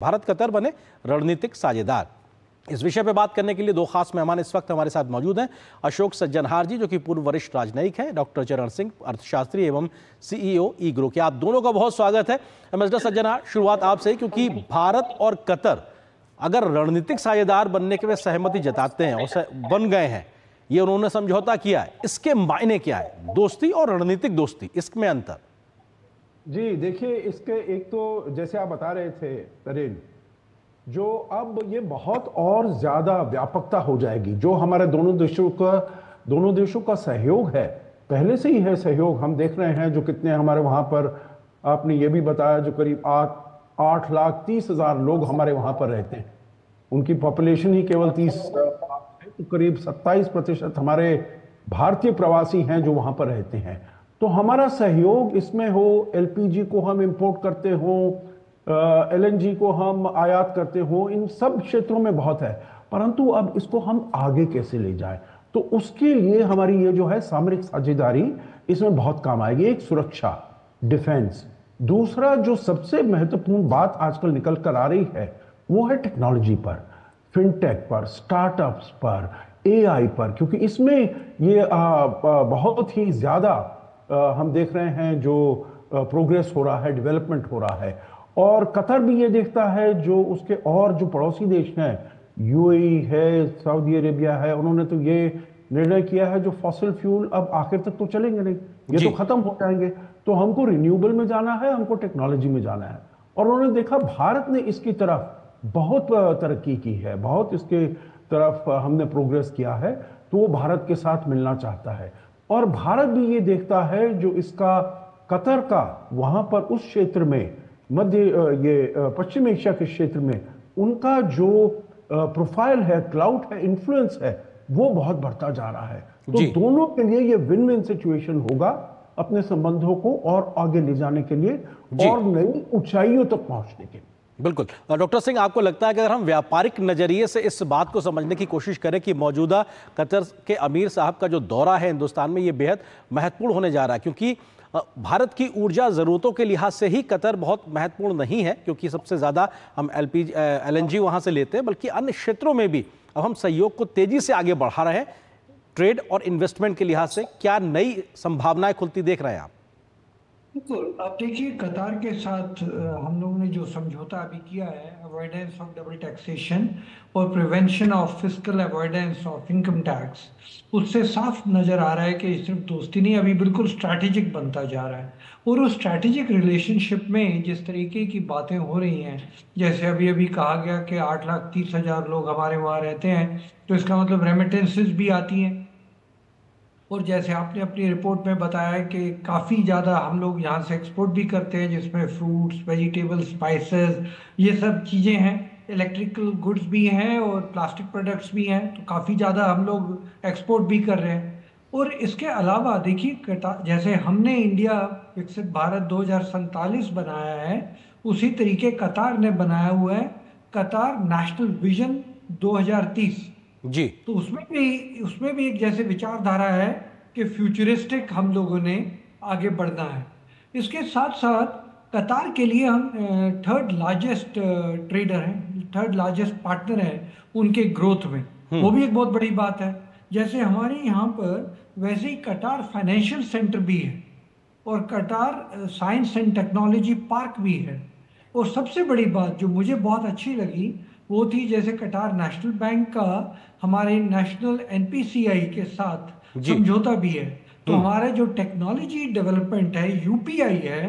Bharat Qatar बने रणनीतिक साझेदार। इस विषय पर बात करने के लिए दो खास मेहमान इस वक्त हमारे साथ मौजूद हैं। अशोक सज्जनहार जी, जो कि पूर्व वरिष्ठ राजनयिक हैं, डॉक्टर चरण सिंह, अर्थशास्त्री एवं सीईओ ई ग्रो के। आप दोनों का बहुत स्वागत है। मिस्टर सज्जनहार, शुरुआत आपसे, क्योंकि भारत और कतर अगर रणनीतिक साझेदार बनने के वे सहमति जताते हैं और बन गए हैं, ये उन्होंने समझौता किया है, इसके मायने क्या है? दोस्ती और रणनीतिक दोस्ती, इसमें अंतर? जी देखिए, इसके एक तो जैसे आप बता रहे थे तरीन, जो अब ये बहुत और ज्यादा व्यापकता हो जाएगी। जो हमारे दोनों देशों का सहयोग है, पहले से ही है सहयोग। हम देख रहे हैं जो कितने हमारे वहां पर, आपने ये भी बताया, जो करीब 8,30,000 लोग हमारे वहां पर रहते हैं। उनकी पॉपुलेशन ही केवल 30 है, तो करीब 27% हमारे भारतीय प्रवासी हैं जो वहां पर रहते हैं। तो हमारा सहयोग इसमें हो, एलपीजी को हम इंपोर्ट करते हो, एलएनजी को हम आयात करते हो, इन सब क्षेत्रों में बहुत है। परंतु अब इसको हम आगे कैसे ले जाएं, तो उसके लिए हमारी ये जो है सामरिक साझेदारी इसमें बहुत काम आएगी। एक सुरक्षा, डिफेंस। दूसरा जो सबसे महत्वपूर्ण बात आजकल निकल कर आ रही है वो है टेक्नोलॉजी पर, फिनटेक पर, स्टार्टअप्स पर, एआई पर, क्योंकि इसमें ये बहुत ही ज्यादा हम देख रहे हैं जो प्रोग्रेस हो रहा है, डेवलपमेंट हो रहा है। और कतर भी ये देखता है, जो उसके और जो पड़ोसी देश हैं, यूएई है, सऊदी अरेबिया है, उन्होंने तो ये निर्णय किया है जो फॉसिल फ्यूल अब आखिर तक तो चलेंगे नहीं, ये तो खत्म हो जाएंगे। तो हमको रिन्यूएबल में जाना है, हमको टेक्नोलॉजी में जाना है। और उन्होंने देखा भारत ने इसकी तरफ बहुत तरक्की की है, बहुत इसके तरफ हमने प्रोग्रेस किया है, तो वो भारत के साथ मिलना चाहता है। और भारत भी ये देखता है जो इसका कतर का वहां पर उस क्षेत्र में, पश्चिम एशिया के क्षेत्र में उनका जो प्रोफाइल है, क्लाउड है, इन्फ्लुएंस है, वो बहुत बढ़ता जा रहा है। तो दोनों के लिए ये विन विन सिचुएशन होगा अपने संबंधों को और आगे ले जाने के लिए और नई ऊंचाइयों तक पहुंचने के लिए। बिल्कुल। डॉक्टर सिंह, आपको लगता है कि अगर हम व्यापारिक नजरिए से इस बात को समझने की कोशिश करें कि मौजूदा कतर के अमीर साहब का जो दौरा है हिंदुस्तान में, ये बेहद महत्वपूर्ण होने जा रहा है, क्योंकि भारत की ऊर्जा ज़रूरतों के लिहाज से ही कतर बहुत महत्वपूर्ण नहीं है, क्योंकि सबसे ज़्यादा हम एलएनजी वहाँ से लेते हैं, बल्कि अन्य क्षेत्रों में भी अब हम सहयोग को तेज़ी से आगे बढ़ा रहे हैं। ट्रेड और इन्वेस्टमेंट के लिहाज से क्या नई संभावनाएं खुलती देख रहे हैं आप? बिल्कुल। अब देखिए, कतार के साथ हम लोगों ने जो समझौता अभी किया है, अवॉइडेंस ऑफ डबल टैक्सेशन और prevention of fiscal avoidance of income tax, उससे साफ नज़र आ रहा है कि सिर्फ दोस्ती नहीं, अभी बिल्कुल स्ट्रैटेजिक बनता जा रहा है। और उस स्ट्रैटेजिक रिलेशनशिप में जिस तरीके की बातें हो रही हैं, जैसे अभी अभी कहा गया कि 8,30,000 लोग हमारे वहाँ रहते हैं, तो इसका मतलब रेमिटेंसेस भी आती हैं। और जैसे आपने अपनी रिपोर्ट में बताया कि काफ़ी ज़्यादा हम लोग यहाँ से एक्सपोर्ट भी करते हैं, जिसमें फ्रूट्स, वेजिटेबल्स, स्पाइसेस, ये सब चीज़ें हैं, इलेक्ट्रिकल गुड्स भी हैं और प्लास्टिक प्रोडक्ट्स भी हैं, तो काफ़ी ज़्यादा हम लोग एक्सपोर्ट भी कर रहे हैं। और इसके अलावा देखिए, जैसे हमने इंडिया विकसित भारत 2047 बनाया है, उसी तरीके कतार ने बनाया हुआ है कतार नेशनल विजन 2030 जी। तो उसमें भी एक जैसे विचारधारा है कि फ्यूचरिस्टिक हम लोगों ने आगे बढ़ना है। इसके साथ साथ कतार के लिए हम थर्ड लार्जेस्ट ट्रेडर हैं, थर्ड लार्जेस्ट पार्टनर हैं उनके ग्रोथ में, वो भी एक बहुत बड़ी बात है। जैसे हमारे यहाँ पर वैसे ही कतार फाइनेंशियल सेंटर भी है और कतार साइंस एंड टेक्नोलॉजी पार्क भी है। और सबसे बड़ी बात जो मुझे बहुत अच्छी लगी वो थी, जैसे कतार नेशनल बैंक का हमारे नेशनल एनपीसीआई के साथ समझौता भी है। तो हमारे जो टेक्नोलॉजी डेवलपमेंट है, यूपीआई है,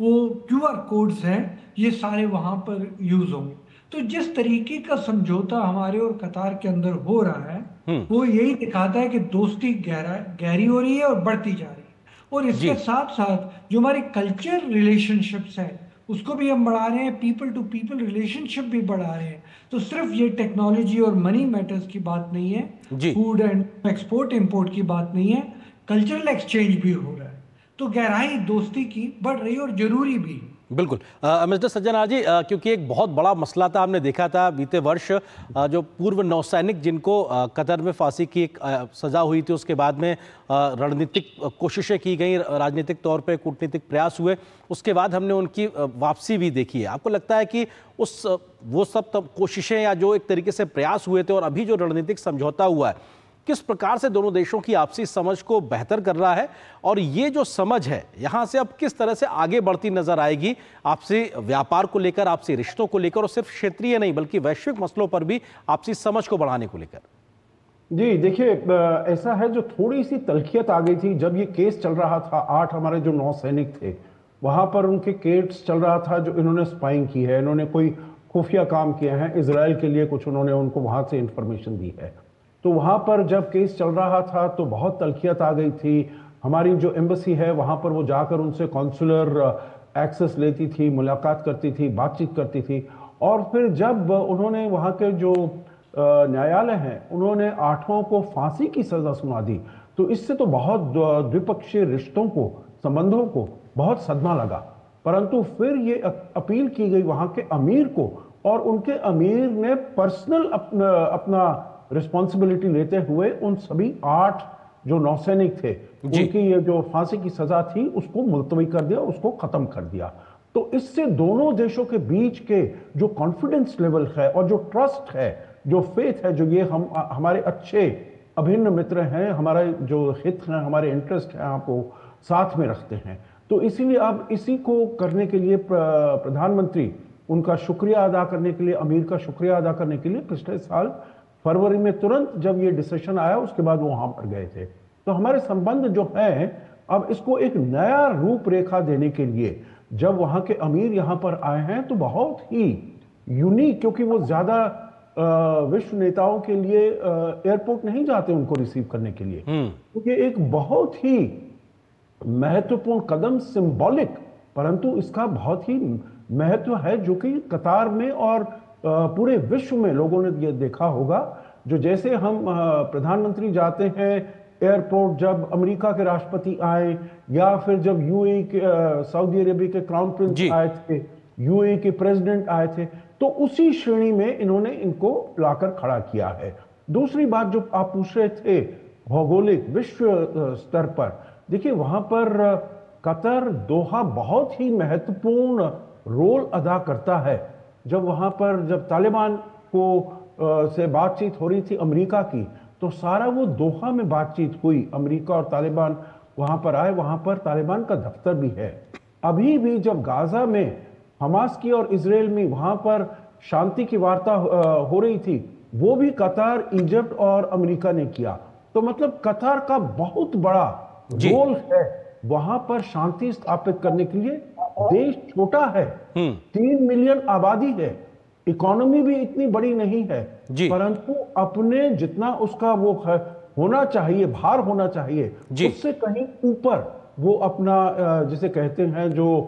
वो क्यूआर कोड्स हैं, ये सारे वहाँ पर यूज होंगे। तो जिस तरीके का समझौता हमारे और कतार के अंदर हो रहा है, वो यही दिखाता है कि दोस्ती गहरी हो रही है और बढ़ती जा रही है। और इसके साथ साथ जो हमारी कल्चर रिलेशनशिप्स हैं उसको भी हम बढ़ा रहे हैं, पीपल टू पीपल रिलेशनशिप भी बढ़ा रहे हैं। तो सिर्फ ये टेक्नोलॉजी और मनी मैटर्स की बात नहीं है, फूड एंड एक्सपोर्ट इंपोर्ट की बात नहीं है, कल्चरल एक्सचेंज भी हो रहा है। तो गहराई दोस्ती की बढ़ रही है और जरूरी भी। बिल्कुल। मिस्टर सज्जनार जी, क्योंकि एक बहुत बड़ा मसला था, हमने देखा था बीते वर्ष जो पूर्व नौसैनिक जिनको कतर में फांसी की एक सज़ा हुई थी, उसके बाद में रणनीतिक कोशिशें की गई, राजनीतिक तौर पे कूटनीतिक प्रयास हुए, उसके बाद हमने उनकी वापसी भी देखी है। आपको लगता है कि वो सब कोशिशें या जो एक तरीके से प्रयास हुए थे और अभी जो रणनीतिक समझौता हुआ है, किस प्रकार से दोनों देशों की आपसी समझ को बेहतर कर रहा है, और ये जो समझ है यहां से अब किस तरह से आगे बढ़ती नजर आएगी आपसी व्यापार को लेकर, आपसी रिश्तों को लेकर, और सिर्फ क्षेत्रीय नहीं बल्कि वैश्विक मसलों पर भी आपसी समझ को बढ़ाने को लेकर? जी देखिए, ऐसा है, जो थोड़ी सी तल्खियत आ गई थी जब ये केस चल रहा था। 8 हमारे जो नौसैनिक थे वहां पर उनके केस चल रहा था, जो इन्होंने स्पाइंग की है, इन्होंने कोई खुफिया काम किए हैं इजराइल के लिए, कुछ उन्होंने उनको वहां से इंफॉर्मेशन दी है। तो वहां पर जब केस चल रहा था तो बहुत तल्खियत आ गई थी। हमारी जो एम्बेसी है वहां पर वो जाकर उनसे कॉन्सुलर एक्सेस लेती थी, मुलाकात करती थी, बातचीत करती थी। और फिर जब उन्होंने वहां के जो न्यायालय हैं उन्होंने 8 को फांसी की सजा सुना दी, तो इससे तो बहुत द्विपक्षीय रिश्तों को, संबंधों को बहुत सदमा लगा। परंतु फिर ये अपील की गई वहां के अमीर को, और उनके अमीर ने पर्सनल अपना रिस्पॉन्सिबिलिटी लेते हुए उन सभी 8 जो नौसैनिक थे उनकी ये जो फांसी की सजा थी उसको मुलतवी कर दिया, उसको खत्म कर दिया। तो इससे दोनों देशों के बीच के जो कॉन्फिडेंस लेवल है और जो ट्रस्ट है, जो फेथ है, जो ये हमारे अच्छे अभिन्न मित्र हैं, हमारा जो हित है, हमारे इंटरेस्ट है, आपको साथ में रखते हैं। तो इसीलिए अब इसी को करने के लिए प्रधानमंत्री उनका शुक्रिया अदा करने के लिए, अमीर का शुक्रिया अदा करने के लिए पिछले साल फरवरी में तुरंत जब ये डिसीजन आया उसके बाद वो वहां पर गए थे। तो हमारे संबंध जो है अब इसको एक नया रूपरेखा देने के लिए जब वहां के अमीर यहां पर आए हैं तो बहुत ही यूनिक, क्योंकि वो ज्यादा विश्व नेताओं के लिए एयरपोर्ट नहीं जाते उनको रिसीव करने के लिए, क्योंकि एक बहुत ही महत्वपूर्ण कदम, सिंबॉलिक, परंतु इसका बहुत ही महत्व है, जो कि कतार में और पूरे विश्व में लोगों ने ये देखा होगा। जो जैसे हम प्रधानमंत्री जाते हैं एयरपोर्ट, जब अमेरिका के राष्ट्रपति आए या फिर जब यूएई के सऊदी अरेबिया के क्राउन प्रिंस आए थे, यूएई के प्रेसिडेंट आए थे, तो उसी श्रेणी में इन्होंने इनको लाकर खड़ा किया है। दूसरी बात जो आप पूछ रहे थे, भौगोलिक विश्व स्तर पर, देखिए वहां पर कतर, दोहा बहुत ही महत्वपूर्ण रोल अदा करता है। जब वहां पर जब तालिबान को से बातचीत हो रही थी अमेरिका की, तो सारा वो दोहा में बातचीत हुई, अमेरिका और तालिबान वहां पर आए, वहां पर तालिबान का दफ्तर भी है। अभी भी जब गाजा में हमास की और इजराइल में वहां पर शांति की वार्ता हो रही थी, वो भी कतार, इजिप्ट और अमेरिका ने किया। तो मतलब कतार का बहुत बड़ा रोल है वहां पर शांति स्थापित करने के लिए। देश छोटा है, 3 मिलियन आबादी है, इकोनॉमी भी इतनी बड़ी नहीं है, परंतु अपने जितना उसका वो होना चाहिए, भार होना चाहिए, उससे कहीं ऊपर वो अपना जिसे कहते हैं जो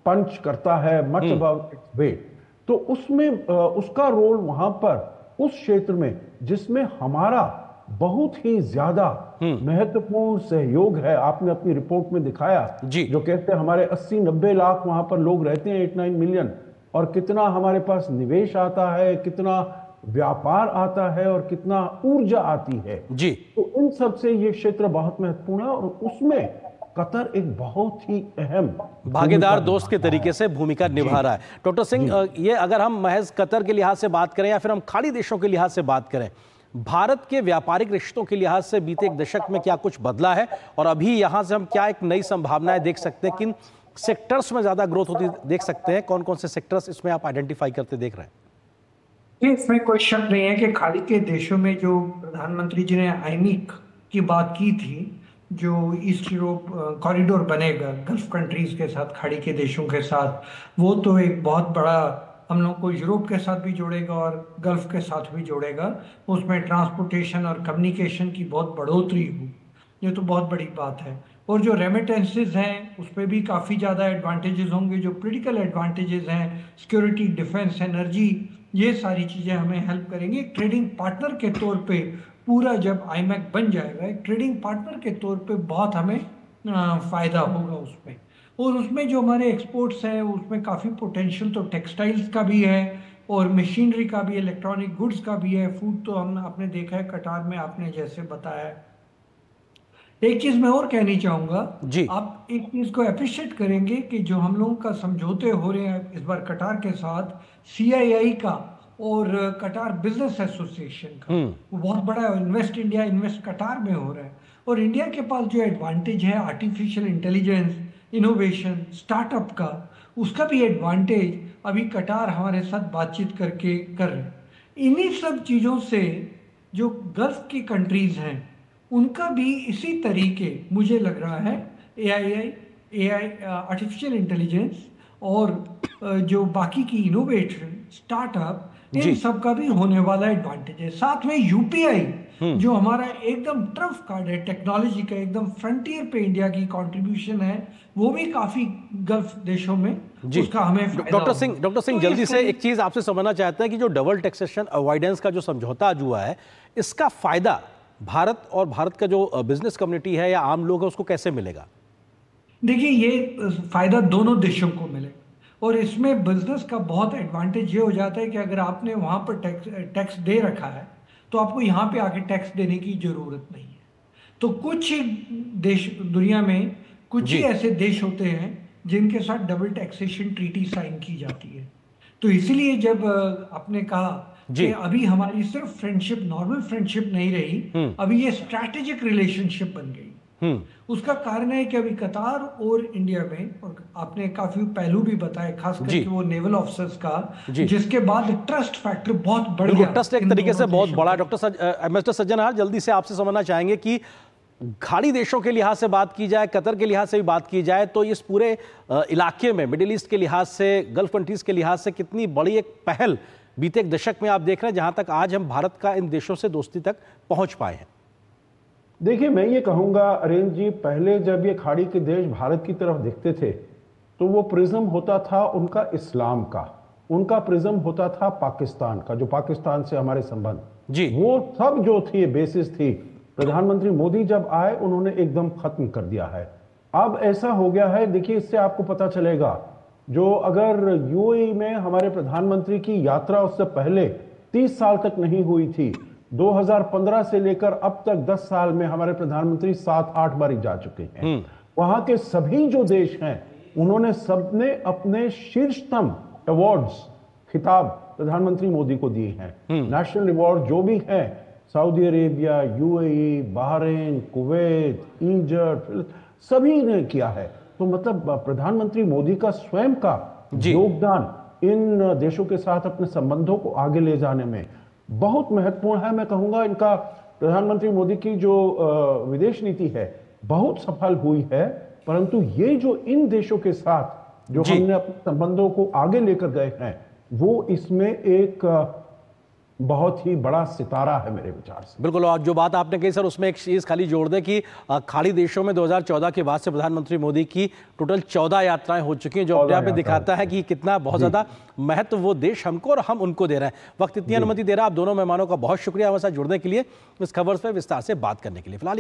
पंच करता है, मच अबव इट्स वेट। तो उसमें उसका रोल वहां पर उस क्षेत्र में जिसमें हमारा बहुत ही ज्यादा महत्वपूर्ण सहयोग है, आपने अपनी रिपोर्ट में दिखाया, जो कहते हैं हमारे 80-90 लाख वहां पर लोग रहते हैं, 8-9 मिलियन, और कितना हमारे पास निवेश आता है, कितना व्यापार आता है और कितना ऊर्जा आती है जी। तो इन सब से ये क्षेत्र बहुत महत्वपूर्ण है और उसमें कतर एक बहुत ही अहम भागीदार दोस्त के तरीके से भूमिका निभा रहा है। डॉक्टर सिंह, ये अगर हम महज कतर के लिहाज से बात करें या फिर हम खाड़ी देशों के लिहाज से बात करें, भारत के व्यापारिक रिश्तों के लिहाज से बीते एक दशक में क्या कुछ बदला है, और अभी यहां से हम क्या एक नई संभावनाएं देख सकते हैं, किन सेक्टर्स में ज्यादा ग्रोथ होती देख सकते हैं, कौन कौन से सेक्टर्स इसमें आप आइडेंटिफाई करते देख रहे हैं? इसमें कोई शक नहीं है कि खाड़ी के देशों में जो प्रधानमंत्री जी ने आईमिक की बात की थी, जो ईस्ट यूरोप कॉरिडोर बनेगा गल्फ कंट्रीज के साथ, खाड़ी के देशों के साथ, वो तो एक बहुत बड़ा हम लोग को यूरोप के साथ भी जोड़ेगा और गल्फ के साथ भी जोड़ेगा। उसमें ट्रांसपोर्टेशन और कम्युनिकेशन की बहुत बढ़ोतरी हुई, ये तो बहुत बड़ी बात है। और जो रेमिटेंसेस हैं उस पर भी काफ़ी ज़्यादा एडवांटेजेस होंगे, जो पोलिटिकल एडवांटेजेस हैं, सिक्योरिटी, डिफेंस, एनर्जी, ये सारी चीज़ें हमें हेल्प करेंगी। एक ट्रेडिंग पार्टनर के तौर पे पूरा जब आईमैक बन जाएगा, एक ट्रेडिंग पार्टनर के तौर पे बहुत हमें फ़ायदा होगा उसमें। और उसमें जो हमारे एक्सपोर्ट्स हैं उसमें काफ़ी पोटेंशियल तो टेक्सटाइल्स का भी है और मशीनरी का भी, इलेक्ट्रॉनिक गुड्स का भी है। फूड तो हम आपने देखा है कटार में, आपने जैसे बताया। एक चीज मैं और कहनी चाहूंगा, जी। आप एक चीज को अप्रिशिएट करेंगे कि जो हम लोगों का समझौते हो रहे हैं इस बार कटार के साथ, सीआईआई का और कटार बिजनेस एसोसिएशन का, हम्म। वो बहुत बड़ा इन्वेस्ट इंडिया इन्वेस्ट कटार में हो रहा है। और इंडिया के पास जो एडवांटेज है आर्टिफिशियल इंटेलिजेंस, इनोवेशन, स्टार्टअप का, उसका भी एडवांटेज अभी कटार हमारे साथ बातचीत करके कर रहे हैं। इन्हीं सब चीज़ों से जो गल्फ की कंट्रीज हैं उनका भी इसी तरीके मुझे लग रहा है एआई आर्टिफिशियल इंटेलिजेंस और जो बाकी की इनोवेशन स्टार्टअप, इन जी। सब का भी होने वाला एडवांटेज है। साथ में यूपीआई जो हमारा एकदम ट्रम्प कार्ड है टेक्नोलॉजी का, एकदम फ्रंटियर पे इंडिया की कंट्रीब्यूशन है, वो भी काफी गल्फ देशों में जी। उसका हमें फायदा डॉक्टर होगा। सिंह तो जल्दी से एक चीज आपसे समझना चाहते हैं कि जो डबल टैक्सेशन अवॉइडेंस का जो समझौता आज हुआ है, इसका फायदा भारत और भारत का जो बिजनेस कम्युनिटी है या आम लोग है उसको कैसे मिलेगा? देखिए, ये फायदा दोनों देशों को मिलेगा और इसमें बिजनेस का बहुत एडवांटेज ये हो जाता है कि अगर आपने वहां पर टैक्स दे रखा है तो आपको यहाँ पे आके टैक्स देने की जरूरत नहीं है। तो कुछ ही देश दुनिया में, कुछ ही जी। ऐसे देश होते हैं जिनके साथ डबल टैक्सेशन ट्रीटी साइन की जाती है। तो इसीलिए जब आपने कहा कि जी। अभी हमारी सिर्फ फ्रेंडशिप, नॉर्मल फ्रेंडशिप नहीं रही, अभी ये स्ट्रैटेजिक रिलेशनशिप बन गई। उसका कारण है कि अभी कतार और इंडिया में, और आपने काफी पहलू भी बताए, खास जी। करके वो नेवल ऑफिसर्स का, जी। जिसके बाद ट्रस्ट फैक्टर बहुत बढ़ बिल्कुल, गया। ट्रस्ट एक इन तरीके से दोनों बहुत देशों बड़ा। का। डॉक्टर मिस्टर सज्जनहार, जल्दी से आपसे समझना चाहेंगे कि खाड़ी देशों के लिहाज से बात की जाए, कतर के लिहाज से भी बात की जाए, तो इस पूरे इलाके में मिडिल ईस्ट के लिहाज से, गल्फ कंट्रीज के लिहाज से कितनी बड़ी एक पहल बीते एक दशक में आप देख रहे हैं जहां तक आज हम भारत का इन देशों से दोस्ती तक पहुंच पाए हैं? देखिए, मैं ये कहूंगा अरेन जी, पहले जब ये खाड़ी के देश भारत की तरफ देखते थे तो वो प्रिज्म होता था उनका इस्लाम का, उनका प्रिज्म होता था पाकिस्तान का, जो पाकिस्तान से हमारे संबंध जी। वो सब जो थी बेसिस थी। प्रधानमंत्री मोदी जब आए उन्होंने एकदम खत्म कर दिया है। अब ऐसा हो गया है, देखिए इससे आपको पता चलेगा, जो अगर यूएई में हमारे प्रधानमंत्री की यात्रा उससे पहले 30 साल तक नहीं हुई थी, 2015 से लेकर अब तक 10 साल में हमारे प्रधानमंत्री 7-8 बार जा चुके हैं। वहां के सभी जो देश हैं उन्होंने सबने अपने शीर्षतम अवार्ड्स, खिताब प्रधानमंत्री मोदी को दिए हैं। नेशनल अवार्ड जो भी हैं, Saudi Arabia, UAE, Bahrain, Kuwait, Egypt, सभी ने किया है। तो मतलब प्रधानमंत्री मोदी का स्वयं का योगदान इन देशों के साथ अपने संबंधों को आगे ले जाने में बहुत महत्वपूर्ण है। मैं कहूंगा इनका, प्रधानमंत्री मोदी की जो विदेश नीति है बहुत सफल हुई है, परंतु ये जो इन देशों के साथ जो हमने अपने संबंधों को आगे लेकर गए हैं, वो इसमें एक बहुत ही बड़ा सितारा है मेरे विचार से। बिल्कुल, और जो बात आपने कही सर, उसमें एक चीज खाली जोड़ दें कि खाड़ी देशों में 2014 के बाद से प्रधानमंत्री मोदी की टोटल 14 यात्राएं हो चुकी हैं, जो अपने आप में दिखाता है कि कितना बहुत ज्यादा महत्व वो देश हमको और हम उनको दे रहे हैं। वक्त इतनी अनुमति दे रहा है। आप दोनों मेहमानों का बहुत शुक्रिया हमारे साथ जुड़ने के लिए, इस खबर पर विस्तार से बात करने के लिए। फिलहाल